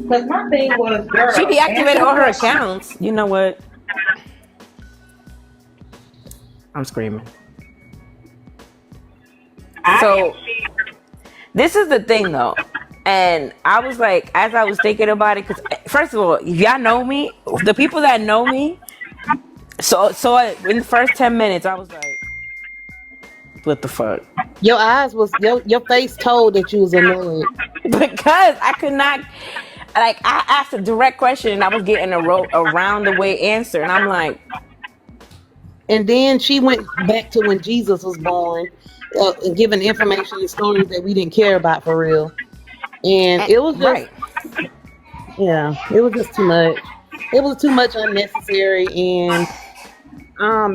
Because my thing was, She girl, answer deactivated the all her question. accounts. You know what? I'm screaming. I am So she. this is the thing though. And I was like, as I was thinking about it, because first of all, if y'all know me, the people that know me, in the first 10 minutes, I was like, what the fuck? Your eyes was your face told that you was annoyed. Because I could not, like, I asked a direct question and I was getting around the way answer, and I'm like, And then she went back to when Jesus was born, and giving information and stories that we didn't care about for real. And it was just, right. yeah, it was just too much. It was too much unnecessary. And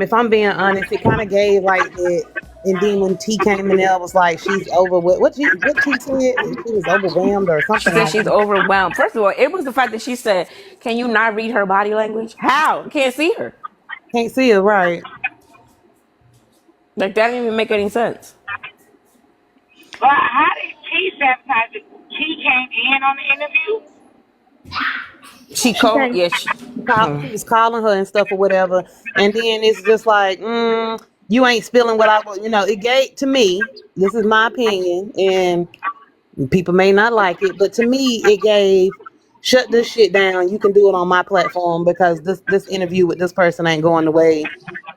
if I'm being honest, it kind of gave like that. And then when T came in there, I was like, she's over with what T said. She was overwhelmed or She something said like she's that. overwhelmed. First of all, it was the fact that she said, can you not read her body language? How? Can't see her. Can't see it right. Like, that didn't even make any sense. But how did T sabotage it? T came in on the interview? She She called, came. yeah, She was calling her and stuff or whatever, and then it's just like, you ain't spilling what I want. It gave to me. This is my opinion, and people may not like it, but to me, it gave. Shut this shit down. You can do it on my platform because this interview with this person ain't going the way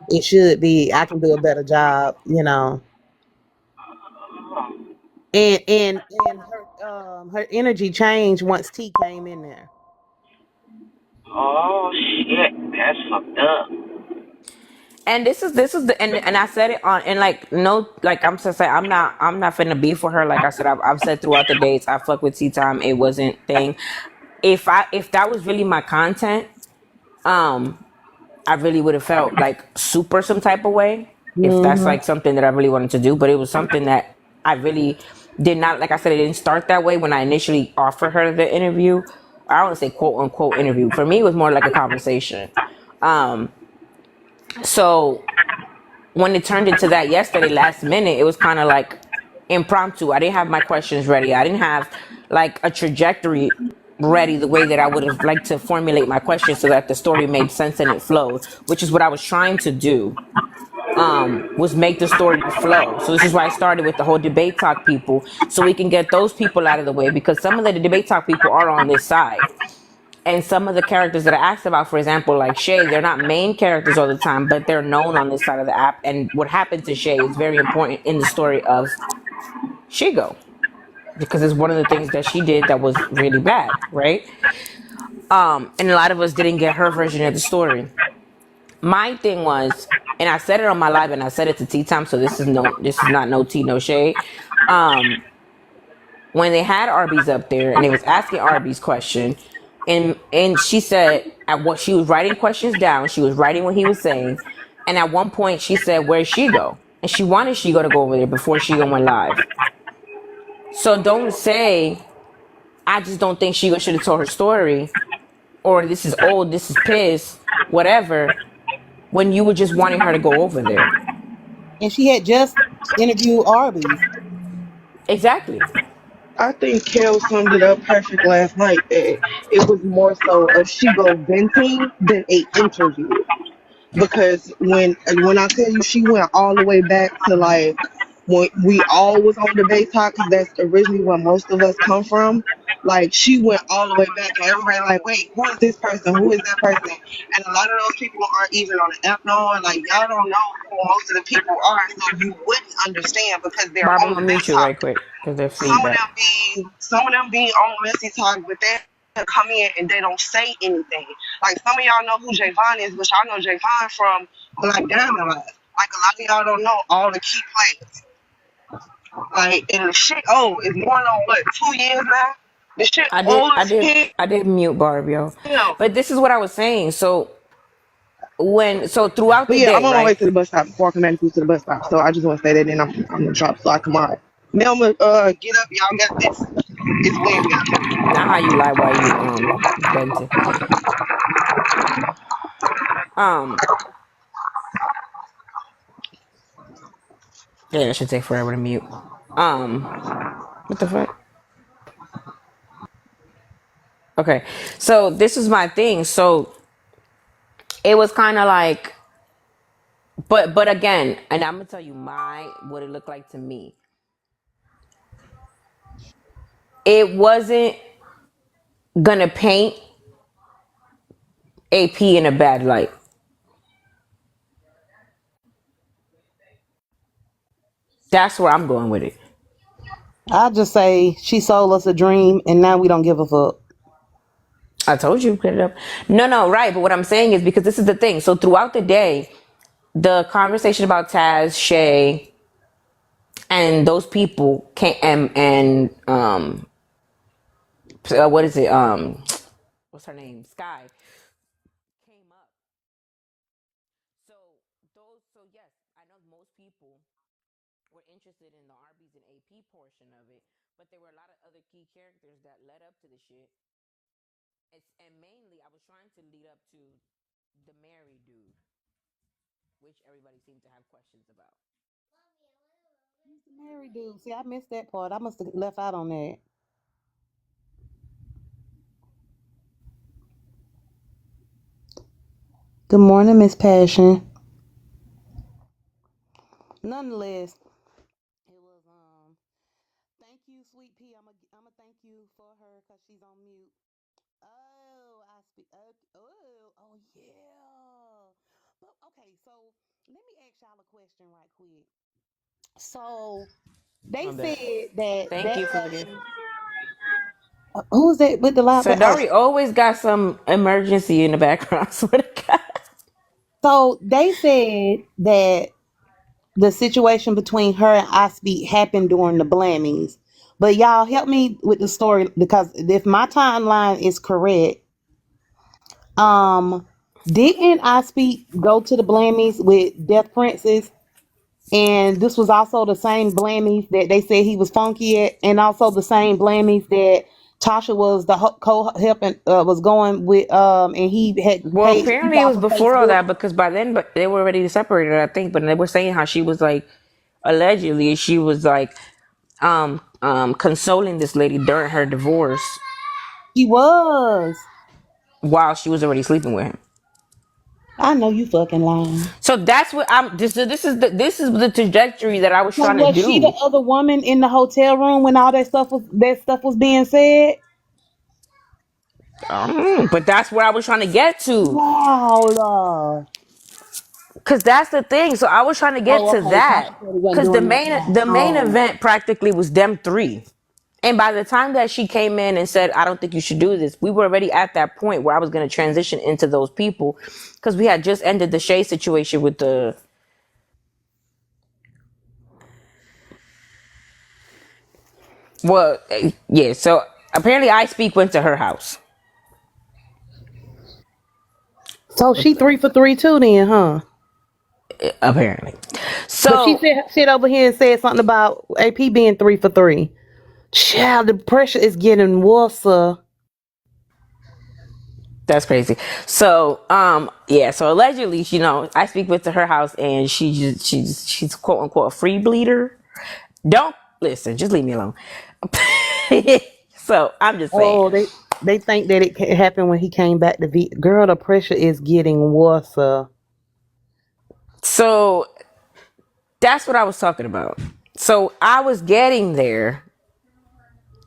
it should be. I can do a better job. And her energy changed once T came in there. Oh shit, that's fucked up. and this is the and I said it on, and like, no, like, I'm just saying, I'm not finna be for her. Like I said, I've said throughout the dates, I fuck with Tea Time. It wasn't thing. If that was really my content, um, I really would have felt like super some type of way if that's Hmm. like something that I really wanted to do. But it was something that I really did not, like I said, it didn't start that way when I initially offered her the interview. I don't want to say quote unquote interview. For me, it was more like a conversation. Um, so when it turned into that yesterday, last minute, it was kind of like impromptu. I didn't have my questions ready. I didn't have like a trajectory ready the way that I would have liked to formulate my questions so that the story made sense and it flowed, which is what I was trying to do. Was make the story flow. So this is why I started with the whole debate talk people, so we can get those people out of the way, because some of the debate talk people are on this side. And some of the characters that I asked about, for example, like Shay, they're not main characters all the time, but they're known on this side of the app. And what happened to Shay is very important in the story of Shigo, because it's one of the things that she did that was really bad, right? And a lot of us didn't get her version of the story. My thing was, and I said it on my live, and I said it to Tea Time, so this is not no tea, no shade. Um, when they had Arby's up there and they was asking Arby's question, and she said, at what she was writing questions down, she was writing what he was saying, and at one point she said, where's Shigo? And she wanted Shigo to go over there before Shigo went live. So don't say, I just don't think Shigo should have told her story, or this is old, this is piss, whatever, when you were just wanting her to go over there. And she had just interviewed Arby's. Exactly. I think Kel summed it up perfect last night. That it was more so of she go venting than a interview. Because when I tell you she went all the way back to like when we all was on debate talk, 'cause that's originally where most of us come from. Like she went all the way back, and everybody like, wait, who is this person? Who is that person? And a lot of those people aren't even on the app no more. Like y'all don't know who most of the people are, so you wouldn't understand because they're Barb, I'm on gonna debate mute you right talk. quick because there's Some of feedback. them be on messy talk, but they come in and they don't say anything. Like some of y'all know who Javon is, but y'all know Javon from Black Diamond Live. Like a lot of y'all don't know all the key players. Like and the shit it's going on what 2 years now? The shit I did, old I as did, I hell. did mute Barb, yo. But this is what I was saying. So throughout But the yeah, I'm day, on my way right? to the bus stop before I come back to the bus stop. So I just want to say that then I'm gonna drop so I come on. Melma, get up, y'all got this. It's windy out here. Not how you lie while you venting. Um, yeah, that should take forever to mute. Um, what the fuck? Okay. So this is my thing. So it was kind of like, but again, and I'm gonna tell you what it looked like to me. It wasn't gonna paint AP in a bad light. That's where I'm going with it. I just say she sold us a dream, and now we don't give a fuck. I told you, put it up. No, right. But what I'm saying is because this is the thing. So throughout the day, the conversation about Taz, Shay, and those people came what is it? What's her name? Sky came up. So yes, I know most people were interested in the Arby's and AP portion of it, but there were a lot of other key characters that led up to the shit. And mainly, I was trying to lead up to the Mary dude, which everybody seemed to have questions about. Mary dude. See, I missed that part. I must have left out on that. Good morning, Miss Passion. Nonetheless, it was thank you, Sweet Pea. I'm a thank you for her because she's on mute. Oh, I speak. Oh yeah. But okay, so let me ask y'all a question right quick. So they My bad. said that Thank that you for the gift. who's that with the loud? Oh, Sadari always got some emergency in the background. Swear to God. so they said that the situation between her and Osby happened during the Blammys. But y'all help me with the story because if my timeline is correct, um, didn't Osby go to the Blammys with Death Princess? And this was also the same Blammys that they said he was funky at, and also the same Blammys that Tasha was the co-helping was going with, and he had Well, paid apparently it off was of before all Facebook. that because by then, but they were already separated, I think. But they were saying how she was like, allegedly, she was like, consoling this lady during her divorce He was. while she was already sleeping with him. I know you fucking lying. So that's what I'm. This is the trajectory that I was So trying to was she the do. other woman in the hotel room when all that stuff was being said? But that's where I was trying to get to. Wow. Lord. Cause that's the thing. So I was trying to get Oh, to okay. that. Tasha said he wasn't Cause the doing that main time. the main event practically was them three. And by the time that she came in and said, I don't think you should do this, we were already at that point where I was gonna transition into those people. Cause we had just ended the Shay situation with the yeah, so apparently I Speak went to her house. So she 3 for 3 too, then, huh? Apparently. Cause she So said shit over here and said something about AP being 3 for 3. Child, the pressure is getting worse. that's crazy. So, yeah. So allegedly, I Speak went to her house and she's quote unquote a free bleeder. Don't listen. Just leave me alone. So I'm just saying. Oh, they think that it happened when he came back to Girl, the pressure is getting worse. So that's what I was talking about. So I was getting there,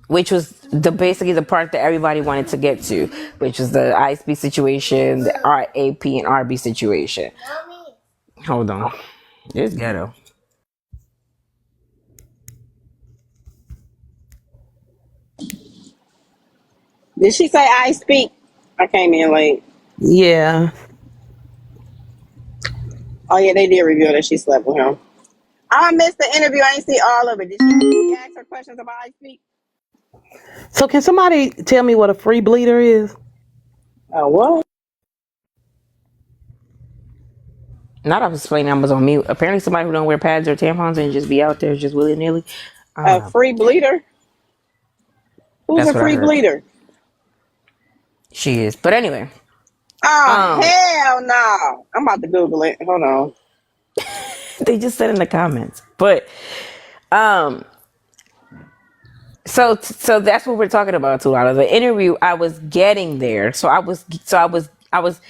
which was basically the part that everybody wanted to get to, which was the ISP situation, the RAP and RB situation. Hold on. It's ghetto. Did she say I speak? I came in late. Yeah. Oh yeah, they did reveal that she slept with him. I missed the interview. I didn't see all of it. Did she ask her questions about I speak? So can somebody tell me what a free bleeder is? Oh what? Not I was explaining I was on mute. Apparently somebody who don't wear pads or tampons and just be out there just willy nilly. A free bleeder? Who's That's a what I free heard. bleeder? She is. But anyway. Oh Um hell no! I'm about to Google it. Hold on. they just said in the comments. But So that's what we're talking about too. Out of the interview, I was getting there. I was,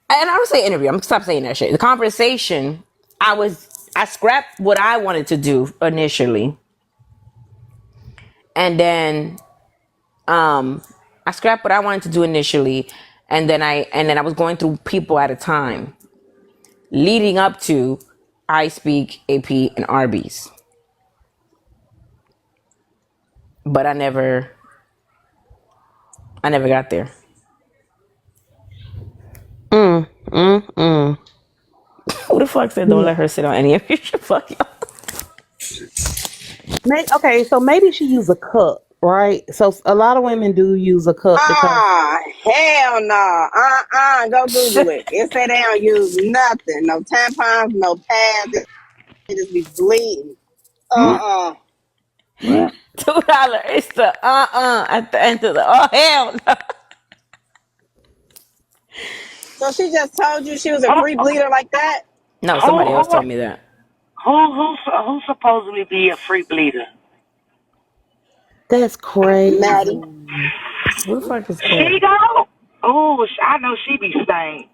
and I don't say interview. I'm gonna stop saying that shit. The conversation, I scrapped what I wanted to do initially, and then I scrapped what I wanted to do initially, and then I was going through people at a time, leading up to I Speak, AP, and Arby's. But I never got there. Mm, mm, mm. Who the fuck said don't let her sit on any of your shit? Fuck y'all. Okay, so maybe she use a cup, right? So a lot of women do use a cup because Ah, hell no. Go Google it. It say they don't use nothing. No tampons, no pads. It just be bleeding. Uh-uh. $2. It's the at the end of the oh hell no. So she just told you she was a Who, free bleeder like that? No, who, somebody else who, told me that. who supposedly be a free bleeder? that's Maddie. crazy. Who the fuck is She that? go? Oh, I know she be staying.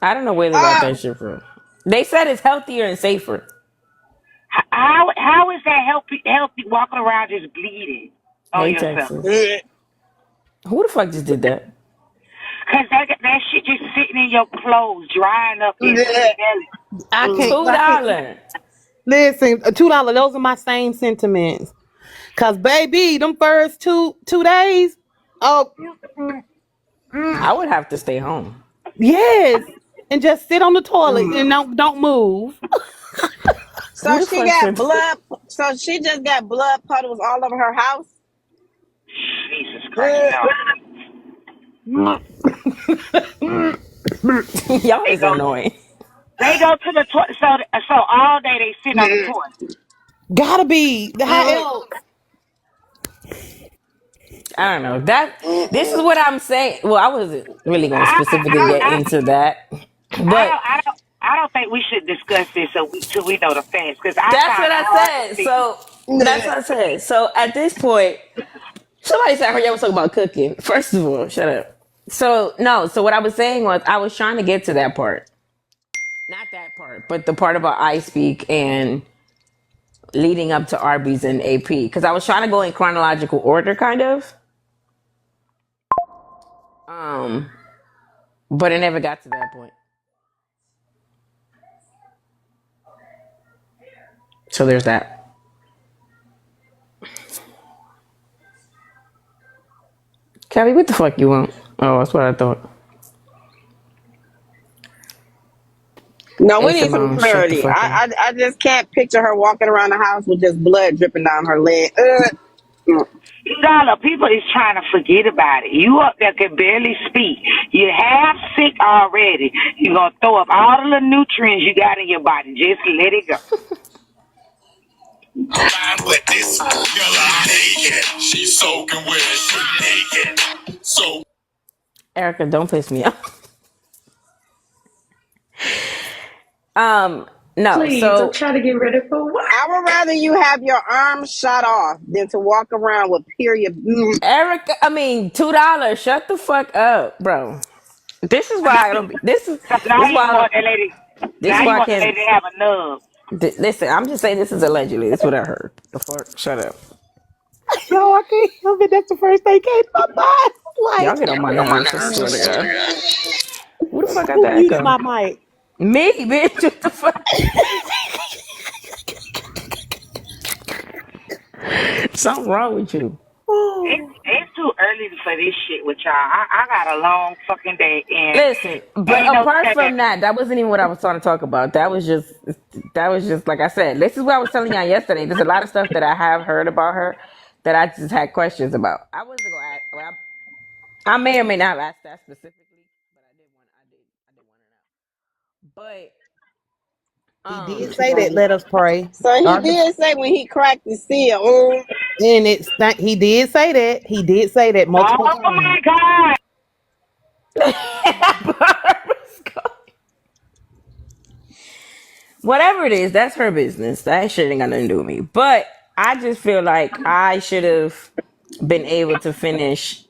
I don't know where they got Ah, that shit from. They said it's healthier and safer. How is that healthy walking around just bleeding on Hey yourself? Texas. ugh. Who the fuck just did that? Cause that shit just sitting in your clothes, drying up in your Ugh. belly. Two I can't dollar. listen. $2. Those are my same sentiments. Cause baby, them first two days. Oh I would have to stay home. yes, and just sit on the toilet and don't move. Who So the she fuck got said that? blood. So she just got blood puddles all over her house. Jesus Christ, Ugh. no. Y'all They is go annoying. to the toilet. So all day they sitting on the Ugh. toilet. Gotta be the how Mm, else? I don't know. That this is mm-mm. what I'm saying. Well, I wasn't really gonna I specifically I get I, into that. I But don't I don't I don't think we should discuss this till we know the facts. Cause I that's what find it I hard to said. see. So that's Ugh. what I said. So at this point, somebody said I heard y'all was talking about cooking. First of all, shut up. So no, so what I was saying was I was trying to get to that part. Not that part, but the part about I Speak and leading up to Arby's and AP. Because I was trying to go in chronological order kind of. Um, but it never got to that point. So there's that. Kelly, what the fuck you want? Oh, that's what I thought. No, we Hey need some Simone, shut the clarity. fuck up. I just can't picture her walking around the house with just blood dripping down her leg. Ugh. Mm. Dollar people is trying to forget about it. You up there can barely speak. You half sick already. You gonna throw up all the little nutrients you got in your body. Just let it go. With this girl I'm naked. She's soaking wet, she naked. So Erica, don't piss me off. No, Please, I'm so trying to get ready for work. I would rather you have your arms shot off than to walk around with period. Erica, I mean $2. Shut the fuck up, bro. This is why I don't. So now This is you why want that lady. this is Now you why I want the can't. lady to have a nub. Listen, I'm just saying this is allegedly. This is what I heard. The fuck, shut up. No, I can't help it. That's the first thing came to my mind. Y'all Like, get on my nerves. I swear to God. Who the fuck got the who muted echo? my mic? Me, bitch. What the fuck? Something wrong with you. Oh, It's too early for this shit with y'all. I got a long fucking day and Listen, but ain't no apart telling. from that, that wasn't even what I was trying to talk about. That was just like I said. This is what I was telling y'all yesterday. There's a lot of stuff that I have heard about her that I just had questions about. I wasn't gonna ask. Well, I may or may not ask that specifically, but I did he want to know. did say that. Let us pray. So he Our- did say when he cracked the seal, oh, And he did say that. He did say that multiple Oh times. my God. Whatever it is, that's her business. That shit ain't got nothing to do with me. But I just feel like I should have been able to finish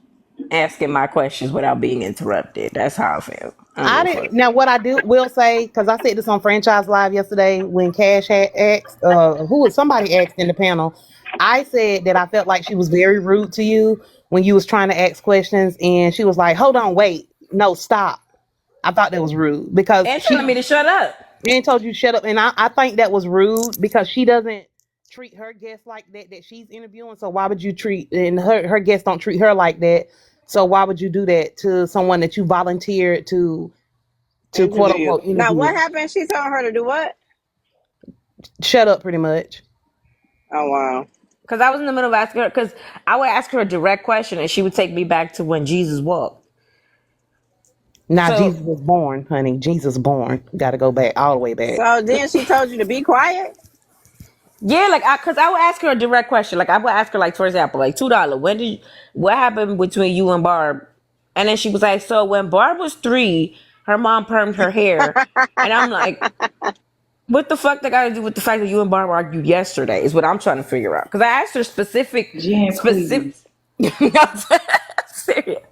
asking my questions without being interrupted. That's how I feel. I don't I give a didn't. fuck. Now, what I do will say, because I said this on Franchise Live yesterday when Cash had asked, who was somebody asked in the panel. I said that I felt like she was very rude to you when you was trying to ask questions, and she was like, "Hold on, wait, no, stop." I thought that was rude because And telling she me to shut up. and told you to shut up, and I think that was rude because she doesn't treat her guests like that she's interviewing. So why would you treat and her guests don't treat her like that? So why would you do that to someone that you volunteered to quote Interview. unquote Now, what interview? happened? She told her to do what? Shut up, pretty much. Oh, wow. Because I was in the middle of asking her, because I would ask her a direct question and she would take me back to when Jesus walked. Now So, Jesus was born, honey. Jesus born. Got to go back all the way back. So then she told you to be quiet? yeah, like, because I would ask her a direct question. Like, I would ask her, like, for example, like, $2, what happened between you and Barb? And then she was like, so when Barb was 3, her mom permed her hair. And I'm like, what the fuck that got to do with the fact that you and Barb argued yesterday is what I'm trying to figure out. Because I asked her Jen, specific. please. Serious.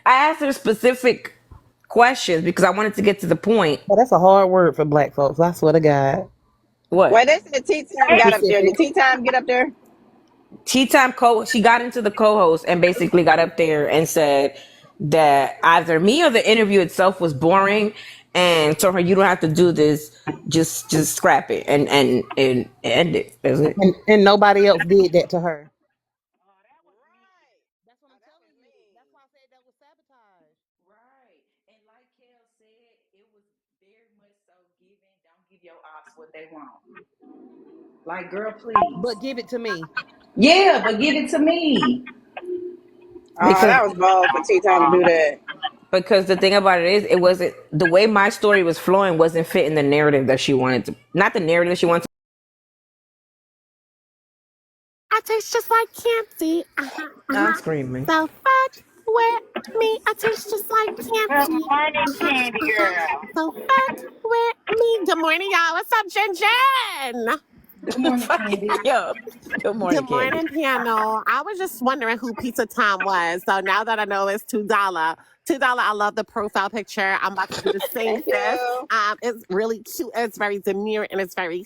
I asked her specific questions because I wanted to get to the point. But that's a hard word for black folks. I swear to God. Well, What? they said Tea Time got up there. Did Specific. Tea Time get up there? Tea Time she got into the co-host and basically got up there and said that either me or the interview itself was boring, and told her you don't have to do this, just scrap it and end it. That's it. And nobody else did that to her. That's what I'm telling you. That's why I said that was sabotage. Right. And like Kel said, it was very much so giving, don't give your ops what they want. Like, girl, please. But give it to me. Yeah, but give it to me. Oh, because that was bold for Tea Time to do that. because the thing about it is, it wasn't the way my story was flowing, wasn't fitting the narrative that she wanted to, not the narrative that she wanted to. I taste just like candy. I'm screaming. So fuck with me. I taste just like Good candy. morning, Candy Girl. So fuck with me. Good morning, y'all. What's up, Jen Jen? Good morning, Candy. Yo, good Good morning, Candy. morning, piano. I was just wondering who Pizza Tom was. So now that I know it's $2. $2. I love the profile picture. I'm about to do the same Thank sis. you. It's really cute. It's very demure and it's very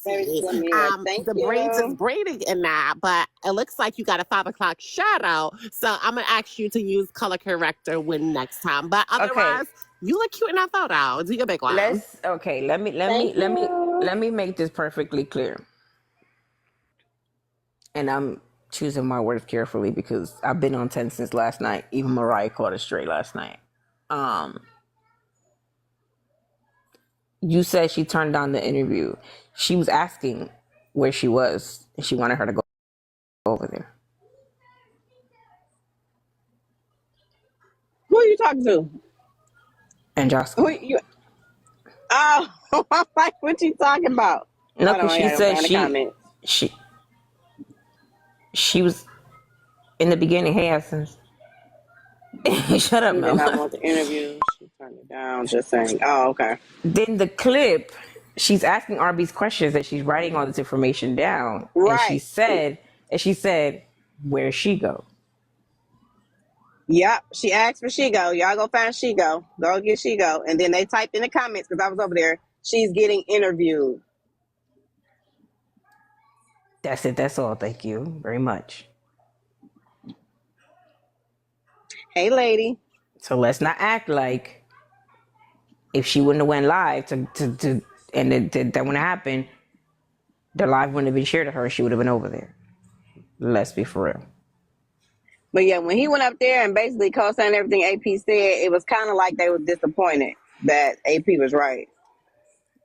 Very classy. Samira. Thank The braids is you. braiding in that, but it looks like you got a 5 o'clock shadow. So I'm gonna ask you to use color corrector when next time. But Okay, otherwise, you look cute in that photo. Do your big one. let me Thank you. let me make this perfectly clear. And I'm choosing my words carefully because I've been on 10 since last night. Even Mariah caught it straight last night. Um, you said she turned down the interview. She was asking where she was, and she wanted her to go over there. Who are you talking to? And Who Josky. you? Oh, I'm like, what you talking about? No, Hold on, because I she gotta said find the comments. she she was in the beginning. Hey, Essence. Shut up, She did Mel. not want the interview. She turned it down. Just saying. Oh, okay. Then the clip, she's asking RB's questions and she's writing all this information down. And Right. she said, where'd she go? Yep. She asked for Shigo. Y'all go find Shigo. Go get Shigo. And then they typed in the comments because I was over there. She's getting interviewed. That's it. That's all. Thank you very much. Hey, lady. So let's not act like if she wouldn't have went live to and that wouldn't have happened, the live wouldn't have been shared to her. She would have been over there. Let's be for real. But yeah, when he went up there and basically co-signed everything AP said, it was kind of like they were disappointed that AP was right.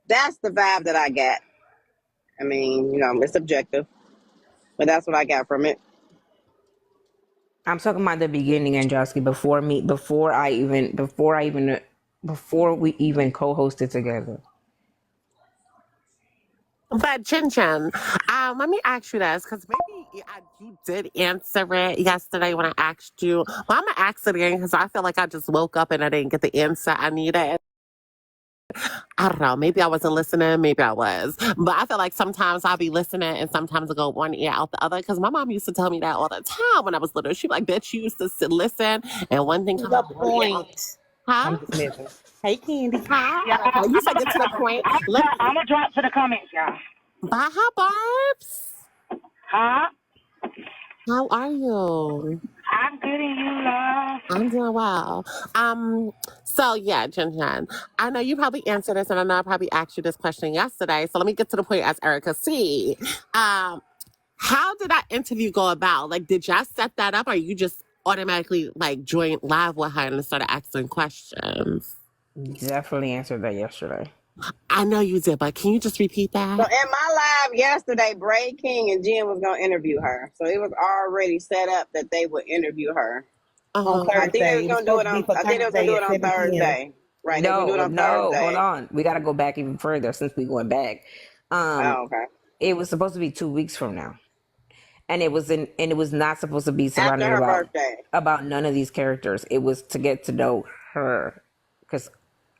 That's the vibe that I got. I mean, it's subjective, but that's what I got from it. I'm talking about the beginning, Androsky, before we even co-hosted together. But Jen Jen, let me ask you this because maybe you did answer it yesterday when I asked you. Well, I'm gonna ask it again because I feel like I just woke up and I didn't get the answer I needed. I don't know. Maybe I wasn't listening. Maybe I was. But I feel like sometimes I'll be listening and sometimes I go one ear out the other. Because my mom used to tell me that all the time when I was little. She'd be like, bitch, you used to listen and one thing To come the out one ear out. point. Huh? I'm just messing. Hey, Candy. Yeah, Huh? Oh, you said get to the point. Let me. I'm gonna drop to the comments, y'all. Bye, hi, Barbs. Huh? How are you? I'm good and you, love. I'm doing well. So yeah, Jen, I know you probably answered this, and I know I probably asked you this question yesterday. So let me get to the point as Erica C. How did that interview go about? Like, did y'all set that up, or you just automatically like joined live with her and started asking questions? Definitely answered that yesterday. I know you did, but can you just repeat So that? in my live yesterday, Bray King and Jen was gonna interview her. So it was already set up that they would interview her. On Uh-huh. I think they Thursday. was It was gonna do supposed it to be on. for I think they was gonna Thursday do it at on 7 p.m. Thursday. Right? They was gonna do it No, on no, hold Thursday. on. We got to go back even further since we going back. Oh, okay. It was supposed to be 2 weeks from now, and it was not supposed to be After surrounded her birthday. about none of these characters. It was to get to know her, because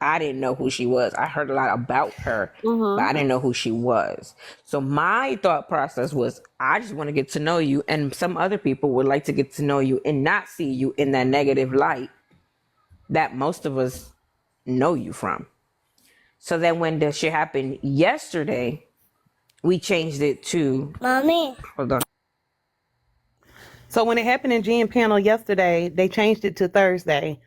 I didn't know who she was. I heard a lot about her, but I didn't know who she was. So my thought process was, I just want to get to know you, and some other people would like to get to know you and not see you in that negative light that most of us know you from. So then when the shit happened yesterday, we changed it to Mommy. Hold on. So when it happened in Jen panel yesterday, they changed it to Thursday.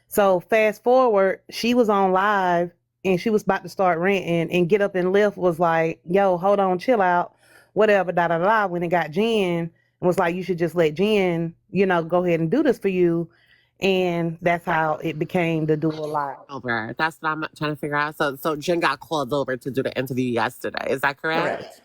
So fast forward, she was on live and she was about to start ranting, and Get Up and Lift was like, yo, hold on, chill out, whatever, da da da. When it got Jen, it was like, you should just let Jen, go ahead and do this for you. And that's how it became the dual live. Over. That's what I'm trying to figure out. So Jen got called over to do the interview yesterday. Is that correct?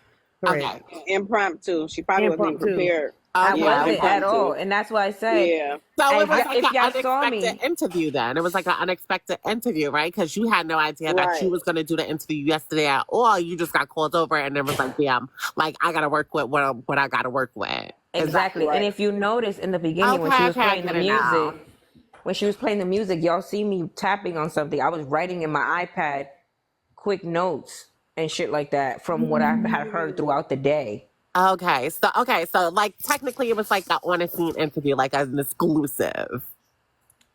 Correct. Okay. Impromptu. She probably wasn't even Impromptu. prepared. I Okay. Yeah, wasn't at all, impromptu. and that's why I said, Yeah. So it if was y'all, like if an y'all saw unexpected me, interview then. It was like an unexpected interview, right? Because you had no idea that you Right. was going to do the interview yesterday at all. You just got called over and it was like, damn, like I got to work with what I got to work with. exactly. Right. And if you notice in the beginning when she Okay, was I playing the get it now. music, y'all see me tapping on something. I was writing in my iPad quick notes and shit like that from what I had heard throughout the day. Okay, so like technically it was like an on a scene interview, like an exclusive.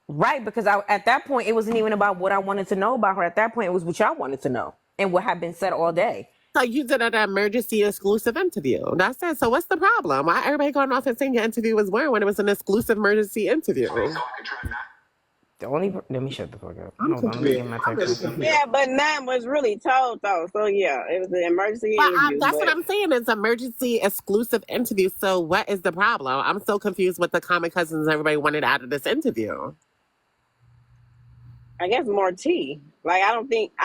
Right, because at that point, it wasn't even about what I wanted to know about her. At that point, it was what y'all wanted to know and what had been said all day. So you did an emergency exclusive interview. That's it. So what's the problem? Why everybody going off and saying your interview was weird when it was an exclusive emergency interview? Let me shut the fuck up. I'm Hold on, let me get confused. my I'm really text. confused. Yeah, but none was really told though. So yeah, it was an emergency But interview. that's what But I'm saying. It's emergency exclusive interview. So what is the problem? I'm so confused what the comic cousins and everybody wanted out of this interview. I guess more tea. Like I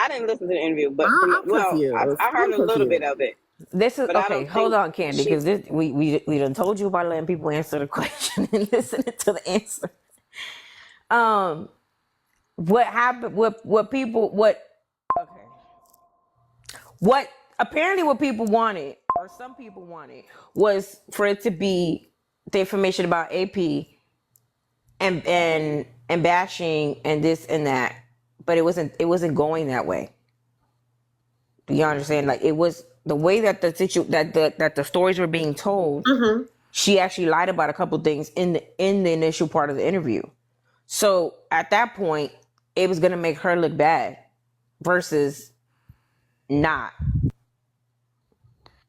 didn't listen to the interview, but I'm confused. I heard a little bit of it. This is But I okay. don't Hold think on, Candy, because we done told you about letting people answer the question and listening to the answer. What happened? What people? What apparently what people wanted, or some people wanted, was for it to be the information about AP and bashing and this and that, but it wasn't going that way. Do you understand? Like, it was the way that the stories were being told. She actually lied about a couple things in the initial part of the interview. So at that point, it was gonna make her look bad versus not.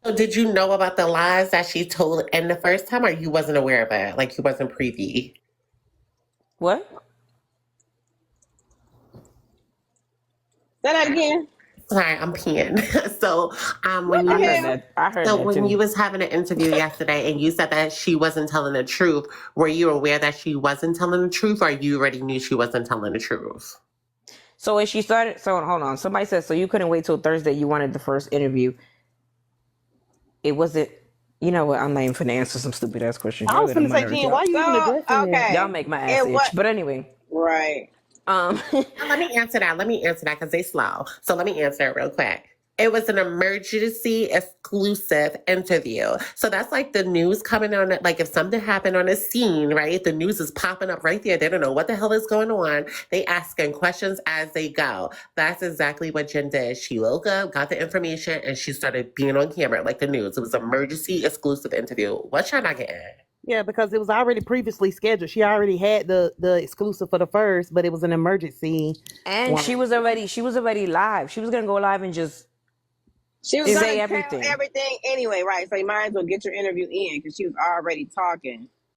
So did you know about the lies that she told in the first time, or you wasn't aware of it? Like you wasn't privy? What? say that again. Sorry, I'm peeing. So What the hell? I heard so that when too. you was having an interview yesterday and you said that she wasn't telling the truth, were you aware that she wasn't telling the truth, or you already knew she wasn't telling the truth? So when she started, so hold on. Somebody said, so you couldn't wait till Thursday. You wanted the first interview. It wasn't. You know what? I'm not even finna answer some stupid ass questions. I was Y'all gonna say, Jen, why you even So addressing that? okay. Y'all make my ass It itch. was But anyway, right. Let me answer that because they slow. So let me answer it real quick. It was an emergency exclusive interview. So that's like the news coming on it. Like if something happened on a scene, right? The news is popping up right there. They don't know what the hell is going on. They asking questions as they go. That's exactly what Jen did. She woke up, got the information, and she started being on camera like the news. It was an emergency exclusive interview. What y'all not getting? Yeah, because it was already previously scheduled. She already had the exclusive for the first, but it was an emergency And one. she was already live. She was gonna go live and just She was say gonna tell everything. everything anyway, right? So you might as well get your interview in because she was already talking.